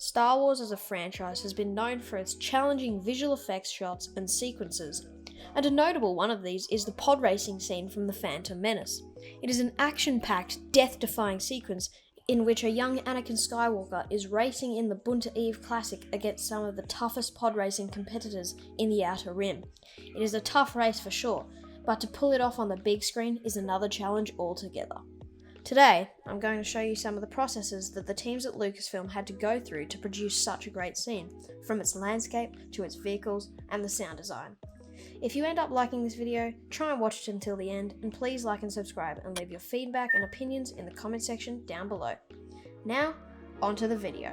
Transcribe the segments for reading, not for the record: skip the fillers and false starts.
Star Wars as a franchise has been known for its challenging visual effects shots and sequences, and a notable one of these is the pod racing scene from The Phantom Menace. It is an action-packed, death-defying sequence in which a young Anakin Skywalker is racing in the Bunta Eve Classic against some of the toughest pod racing competitors in the Outer Rim. It is a tough race for sure, but to pull it off on the big screen is another challenge altogether. Today, I'm going to show you some of the processes that the teams at Lucasfilm had to go through to produce such a great scene, from its landscape to its vehicles and the sound design. If you end up liking this video, try and watch it until the end, and please like and subscribe and leave your feedback and opinions in the comment section down below. Now, onto the video.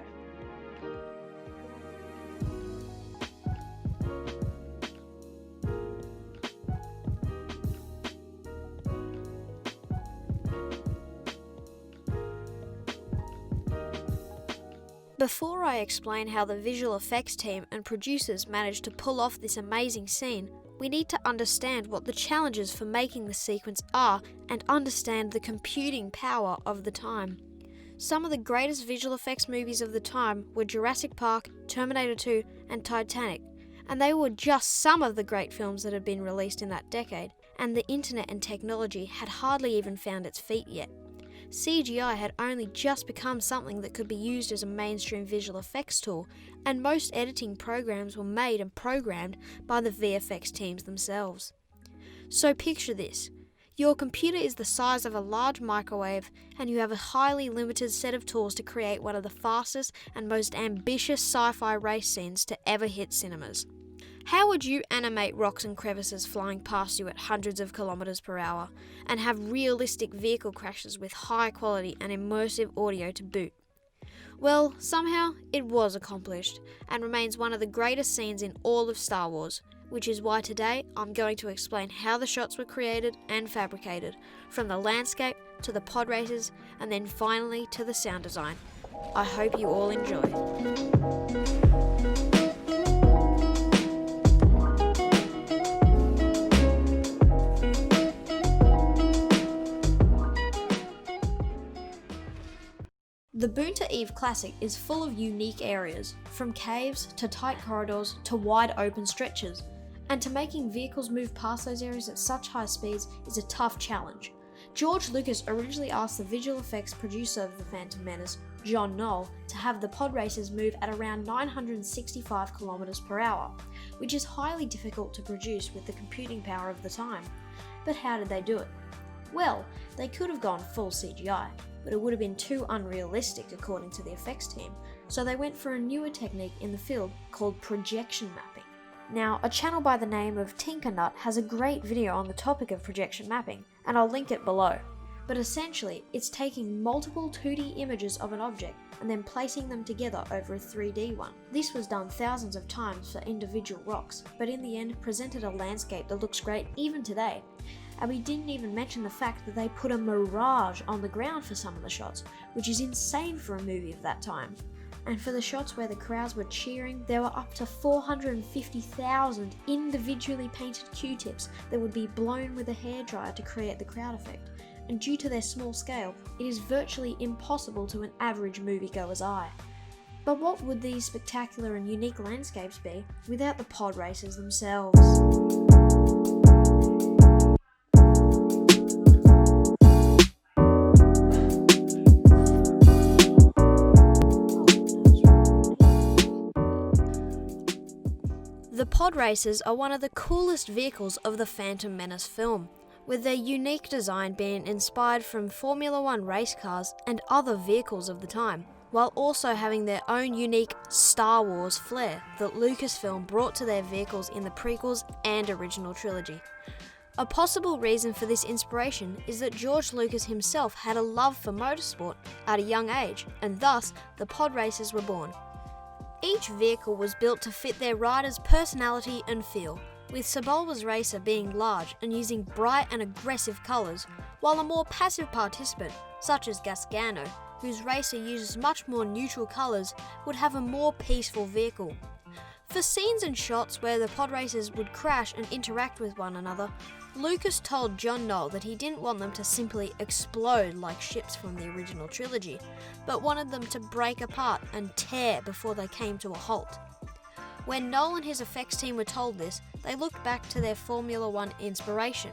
Before I explain how the visual effects team and producers managed to pull off this amazing scene, we need to understand what the challenges for making the sequence are and understand the computing power of the time. Some of the greatest visual effects movies of the time were Jurassic Park, Terminator 2 and Titanic, and they were just some of the great films that had been released in that decade, and the internet and technology had hardly even found its feet yet. CGI had only just become something that could be used as a mainstream visual effects tool, and most editing programs were made and programmed by the VFX teams themselves. So picture this. Your computer is the size of a large microwave, and you have a highly limited set of tools to create one of the fastest and most ambitious sci-fi race scenes to ever hit cinemas. How would you animate rocks and crevices flying past you at hundreds of kilometers per hour, and have realistic vehicle crashes with high quality and immersive audio to boot? Well, somehow it was accomplished, and remains one of the greatest scenes in all of Star Wars, which is why today I'm going to explain how the shots were created and fabricated, from the landscape to the pod races, and then finally to the sound design. I hope you all enjoy. The Bunta Eve Classic is full of unique areas, from caves to tight corridors to wide open stretches, and to making vehicles move past those areas at such high speeds is a tough challenge. George Lucas originally asked the visual effects producer of The Phantom Menace, John Knoll, to have the pod races move at around 965 km per hour, which is highly difficult to produce with the computing power of the time. But how did they do it? Well, they could have gone full CGI, but it would have been too unrealistic according to the effects team, so they went for a newer technique in the field called projection mapping. Now, a channel by the name of Tinkernut has a great video on the topic of projection mapping, and I'll link it below. But essentially, it's taking multiple 2D images of an object and then placing them together over a 3D one. This was done thousands of times for individual rocks, but in the end presented a landscape that looks great even today. And we didn't even mention the fact that they put a mirage on the ground for some of the shots, which is insane for a movie of that time. And for the shots where the crowds were cheering, there were up to 450,000 individually painted Q-tips that would be blown with a hairdryer to create the crowd effect. And due to their small scale, it is virtually impossible to an average moviegoer's eye. But what would these spectacular and unique landscapes be without the pod races themselves? The pod races are one of the coolest vehicles of the Phantom Menace film, with their unique design being inspired from Formula One race cars and other vehicles of the time, while also having their own unique Star Wars flair that Lucasfilm brought to their vehicles in the prequels and original trilogy. A possible reason for this inspiration is that George Lucas himself had a love for motorsport at a young age, and thus the pod races were born. Each vehicle was built to fit their rider's personality and feel, with Sebulba's racer being large and using bright and aggressive colours, while a more passive participant, such as Gasgano, whose racer uses much more neutral colours, would have a more peaceful vehicle. For scenes and shots where the pod racers would crash and interact with one another, Lucas told John Knoll that he didn't want them to simply explode like ships from the original trilogy, but wanted them to break apart and tear before they came to a halt. When Knoll and his effects team were told this, they looked back to their Formula One inspiration,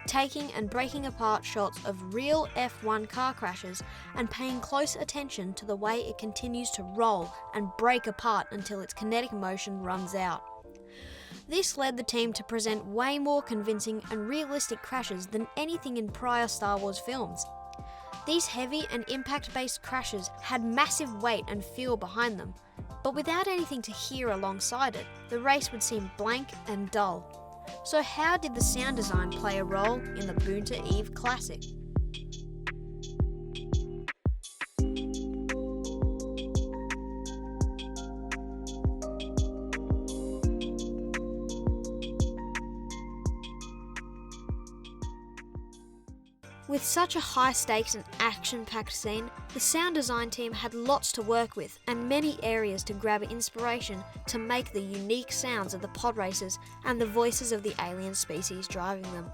taking and breaking apart shots of real F1 car crashes and paying close attention to the way it continues to roll and break apart until its kinetic motion runs out. This led the team to present way more convincing and realistic crashes than anything in prior Star Wars films. These heavy and impact-based crashes had massive weight and feel behind them, but without anything to hear alongside it, the race would seem blank and dull. So how did the sound design play a role in the Boonta Eve Classic? With such a high stakes and action-packed scene, the sound design team had lots to work with and many areas to grab inspiration to make the unique sounds of the pod racers and the voices of the alien species driving them.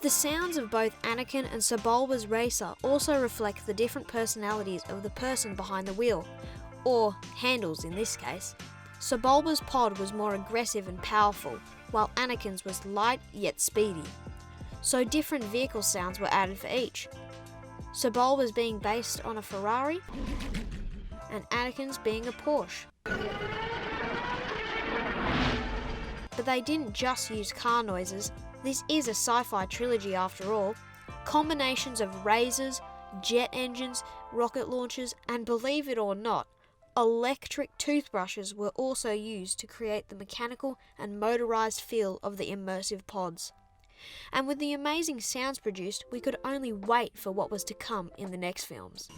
The sounds of both Anakin and Sebulba's racer also reflect the different personalities of the person behind the wheel, or handles in this case. Sebulba's pod was more aggressive and powerful, while Anakin's was light yet speedy. So different vehicle sounds were added for each. Sebulba's being based on a Ferrari, and Anakin's being a Porsche. But they didn't just use car noises. This is a sci-fi trilogy after all. Combinations of razors, jet engines, rocket launchers, and believe it or not, electric toothbrushes were also used to create the mechanical and motorized feel of the immersive pods. And with the amazing sounds produced, we could only wait for what was to come in the next films.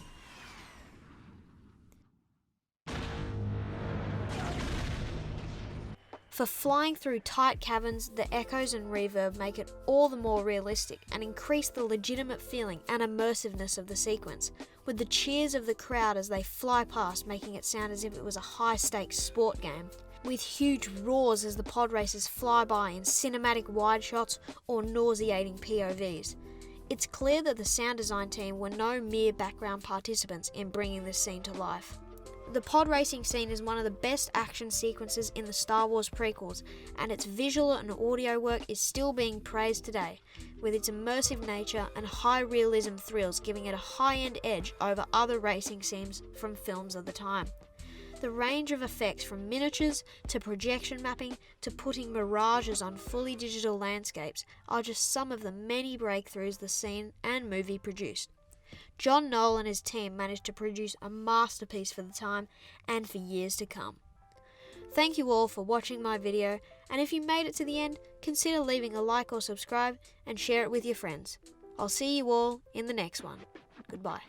For flying through tight caverns, the echoes and reverb make it all the more realistic and increase the legitimate feeling and immersiveness of the sequence, with the cheers of the crowd as they fly past making it sound as if it was a high-stakes sport game, with huge roars as the pod racers fly by in cinematic wide shots or nauseating POVs. It's clear that the sound design team were no mere background participants in bringing this scene to life. The pod racing scene is one of the best action sequences in the Star Wars prequels, and its visual and audio work is still being praised today, with its immersive nature and high realism thrills giving it a high-end edge over other racing scenes from films of the time. The range of effects from miniatures to projection mapping to putting mirages on fully digital landscapes are just some of the many breakthroughs the scene and movie produced. John Knoll and his team managed to produce a masterpiece for the time and for years to come. Thank you all for watching my video, and if you made it to the end, consider leaving a like or subscribe and share it with your friends. I'll see you all in the next one. Goodbye.